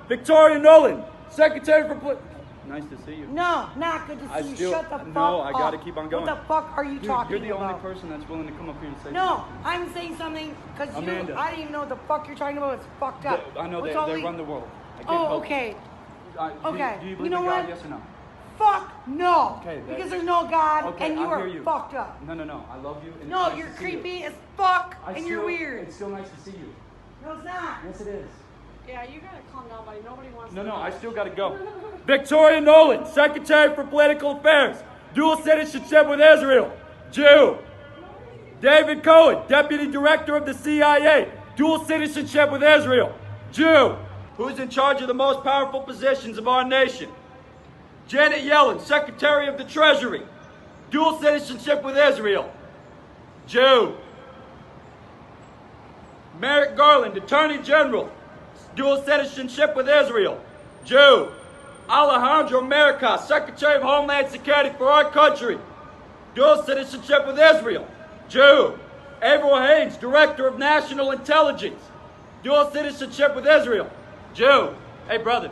Victoria Nolan, Secretary for... Nice to see you. No, not good to see you. Shut the fuck up. No, I gotta keep on going. What the fuck are you talking You're the about? only person that's willing to come up here and say No, something. I'm saying something because I Amanda. didn't even know what the fuck you're talking about. It's fucked up. I know What's they all the- run the world. I can't Oh, help okay. it. Okay. Do you You believe know in what? God, yes or no? Fuck no. Okay, Because there's no God Okay, and you I are hear you. fucked up. No. I love you. And No, it's nice you're to see you. creepy as fuck and you're weird. It's still nice to see you. No, it's not. Yes, it is. Yeah, you gotta calm down, buddy. Nobody wants to. No, I still gotta go. Victoria Nolan, Secretary for Political Affairs, dual citizenship with Israel, Jew. David Cohen, Deputy Director of the CIA, dual citizenship with Israel, Jew. Who's in charge of the most powerful positions of our nation? Janet Yellen, Secretary of the Treasury, dual citizenship with Israel, Jew. Merrick Garland, Attorney General, dual citizenship with Israel, Jew. Alejandro Mayorkas, Secretary of Homeland Security for our country, dual citizenship with Israel, Jew. Avril Haines, Director of National Intelligence, dual citizenship with Israel, Jew. Hey, brother,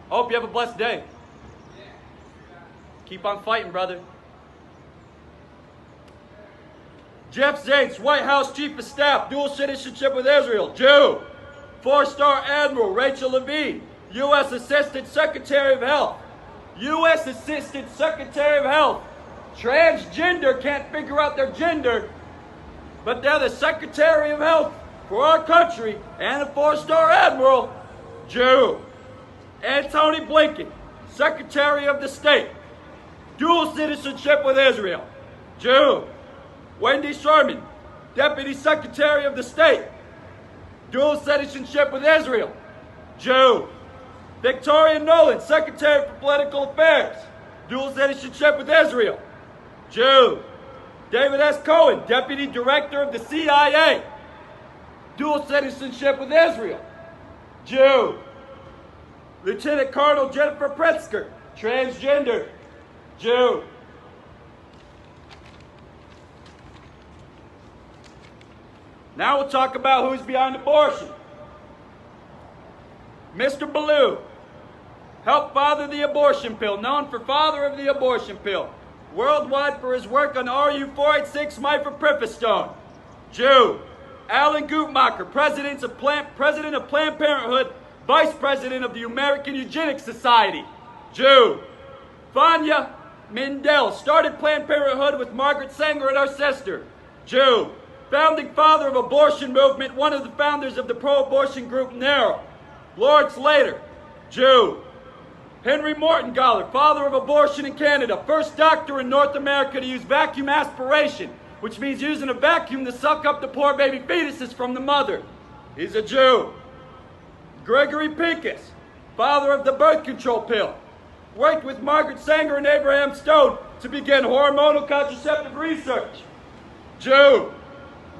hope you have a blessed day. Keep on fighting, brother. Jeff Zients, White House Chief of Staff, dual citizenship with Israel, Jew. Four-star Admiral Rachel Levine, U.S. Assistant Secretary of Health. U.S. Assistant Secretary of Health. Transgender, can't figure out their gender, but they're the Secretary of Health for our country and a four-star Admiral, Jew. And Tony Blinken, Secretary of the State. Dual citizenship with Israel, Jew. Wendy Sherman, Deputy Secretary of the State. Dual citizenship with Israel, Jew. Victoria Nolan, Secretary for Political Affairs. Dual citizenship with Israel, Jew. David S. Cohen, Deputy Director of the CIA. Dual citizenship with Israel, Jew. Lieutenant Colonel Jennifer Pritzker, transgender, Jew. Now we'll talk about who's behind abortion. Mr. Ballou helped father the abortion pill, known for father of the abortion pill, worldwide for his work on RU-486 mifepristone, Jew. Alan Guttmacher, President of Planned Parenthood, Vice President of the American Eugenics Society, Jew. Vanya Mindell started Planned Parenthood with Margaret Sanger and her sister, Jew. Founding father of abortion movement, one of the founders of the pro-abortion group NARA, Lord Slater, Jew. Henry Mortengauler, father of abortion in Canada, first doctor in North America to use vacuum aspiration, which means using a vacuum to suck up the poor baby fetuses from the mother. He's a Jew. Gregory Pincus, father of the birth control pill, worked with Margaret Sanger and Abraham Stone to begin hormonal contraceptive research, Jew.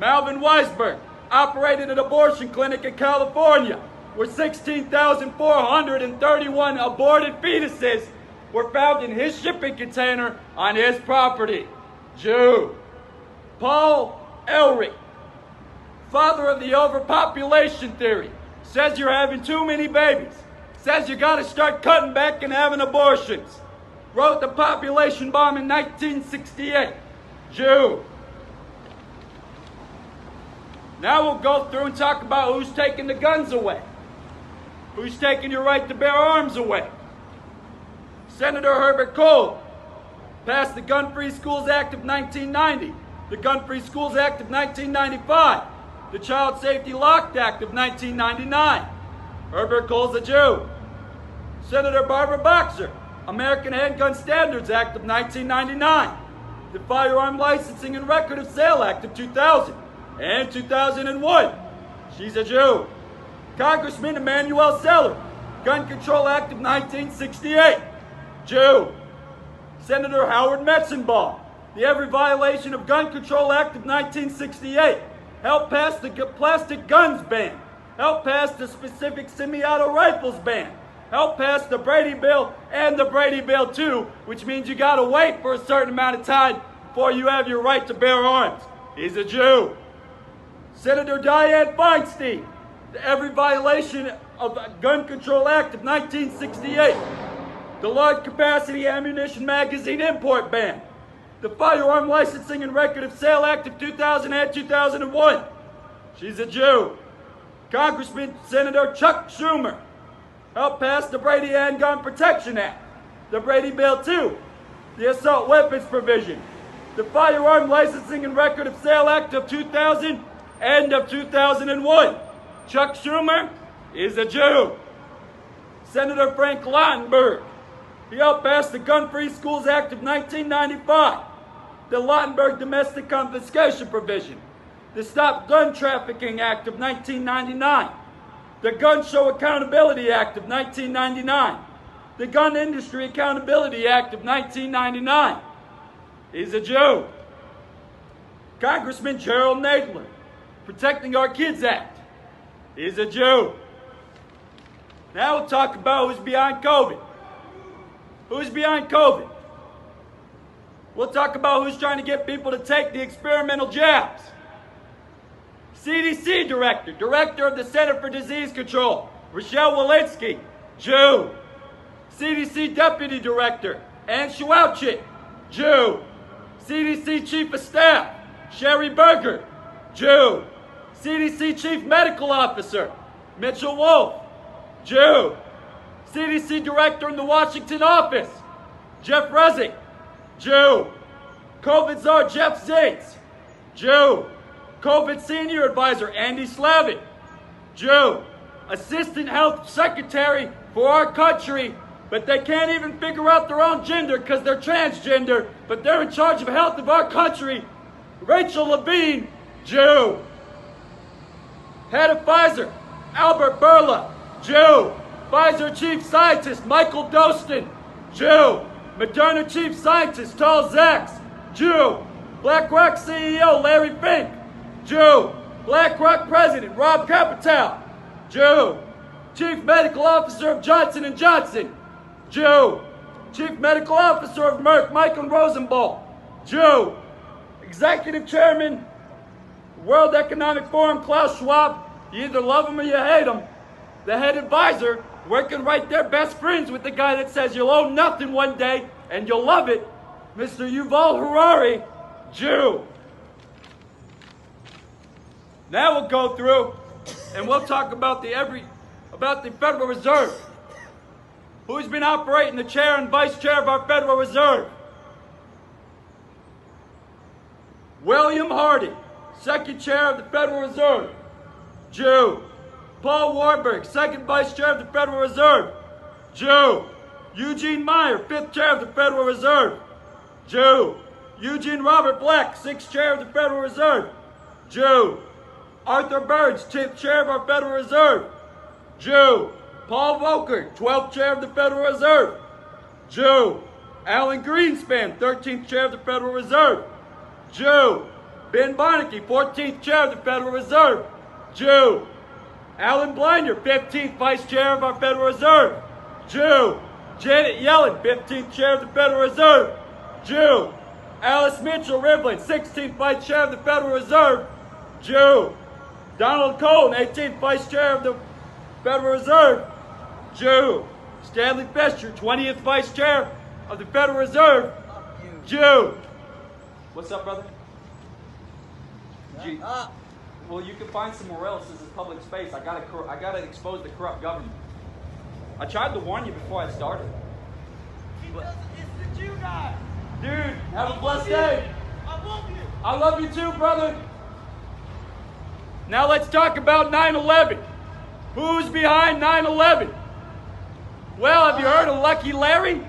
Malvin Weisberg operated an abortion clinic in California where 16,431 aborted fetuses were found in his shipping container on his property, Jew. Paul Elric, father of the overpopulation theory, says you're having too many babies, says you gotta start cutting back and having abortions. Wrote The Population Bomb in 1968, Jew. Now we'll go through and talk about who's taking the guns away. Who's taking your right to bear arms away? Senator Herbert Kohl passed the Gun-Free Schools Act of 1990, the Gun-Free Schools Act of 1995, the Child Safety Locked Act of 1999. Herbert Kohl's a Jew. Senator Barbara Boxer, American Handgun Standards Act of 1999, the Firearm Licensing and Record of Sale Act of 2000 and 2001. She's a Jew. Congressman Emmanuel Seller, Gun Control Act of 1968, Jew. Senator Howard Metzenbaum, the Every Violation of Gun Control Act of 1968, helped pass the plastic guns ban, helped pass the specific semi-auto rifles ban, helped pass the Brady Bill and the Brady Bill 2, which means you gotta wait for a certain amount of time before you have your right to bear arms. He's a Jew. Senator Dianne Feinstein, the Every Violation of the Gun Control Act of 1968, the Large Capacity Ammunition Magazine Import Ban, the Firearm Licensing and Record of Sale Act of 2000 and 2001. She's a Jew. Congressman Senator Chuck Schumer helped pass the Brady Handgun Protection Act, the Brady Bill 2, the Assault Weapons Provision, the Firearm Licensing and Record of Sale Act of 2000 and of 2001. Chuck Schumer is a Jew. Senator Frank Lautenberg, he helped pass the Gun-Free Schools Act of 1995, the Lautenberg Domestic Confiscation Provision, the Stop Gun Trafficking Act of 1999, the Gun Show Accountability Act of 1999, the Gun Industry Accountability Act of 1999. He's a Jew. Congressman Gerald Nadler, Protecting Our Kids Act. He's a Jew. Now we'll talk about who's behind COVID. Who's behind COVID? We'll talk about who's trying to get people to take the experimental jabs. CDC Director, Director of the Center for Disease Control, Rochelle Walensky, Jew. CDC Deputy Director, Ann Schwouchik, Jew. CDC Chief of Staff, Sherry Berger, Jew. CDC Chief Medical Officer, Mitchell Wolf, Jew. CDC Director in the Washington office, Jeff Rezek, Jew. COVID Czar Jeff Zients, Jew. COVID Senior Advisor Andy Slavitt, Jew. Assistant Health Secretary for our country, but they can't even figure out their own gender because they're transgender, but they're in charge of health of our country, Rachel Levine, Jew. Head of Pfizer, Albert Bourla, Jew. Pfizer Chief Scientist, Michael Dostin, Jew. Moderna Chief Scientist, Tal Zaks, Jew. BlackRock CEO, Larry Fink, Jew. BlackRock President, Rob Capital, Jew. Chief Medical Officer of Johnson & Johnson, Jew. Chief Medical Officer of Merck, Michael Rosenbaum, Jew. Executive Chairman, World Economic Forum, Klaus Schwab. You either love him or you hate him. The head advisor, working right there, best friends with the guy that says you'll own nothing one day and you'll love it, Mr. Yuval Harari, Jew. Now we'll go through and we'll talk about the Federal Reserve. Who's been operating the chair and vice chair of our Federal Reserve? William Harding, second chair of the Federal Reserve, Jew. Paul Warburg, second vice chair of the Federal Reserve, Jew. Eugene Meyer, fifth chair of the Federal Reserve, Jew. Eugene Robert Black, sixth chair of the Federal Reserve, Jew. Arthur Burns, 10th chair of our Federal Reserve, Jew. Paul Volcker, 12th chair of the Federal Reserve, Jew. Alan Greenspan, 13th chair of the Federal Reserve, Jew. Ben Bernanke, 14th chair of the Federal Reserve, Jew. Alan Blinder, 15th vice chair of our Federal Reserve, Jew. Janet Yellen, 15th chair of the Federal Reserve, Jew. Alice Mitchell Rivlin, 16th vice chair of the Federal Reserve, Jew. Donald Cohen, 18th vice chair of the Federal Reserve, Jew. Stanley Fischer, 20th vice chair of the Federal Reserve, Jew. What's up, brother? Gee. Well, you can find somewhere else. This is public space. I gotta expose the corrupt government. I tried to warn you before I started. It's the Jew guy. Dude, have a blessed day. I love you. I love you too, brother. Now let's talk about 9/11. Who's behind 9/11? Well, have you heard of Lucky Larry?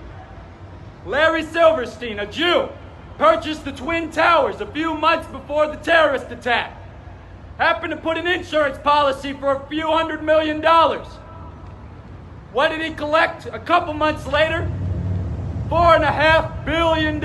Larry Silverstein, a Jew, purchased the Twin Towers a few months before the terrorist attack. Happened to put an insurance policy for a few $100 million. What did he collect a couple months later? $4.5 billion.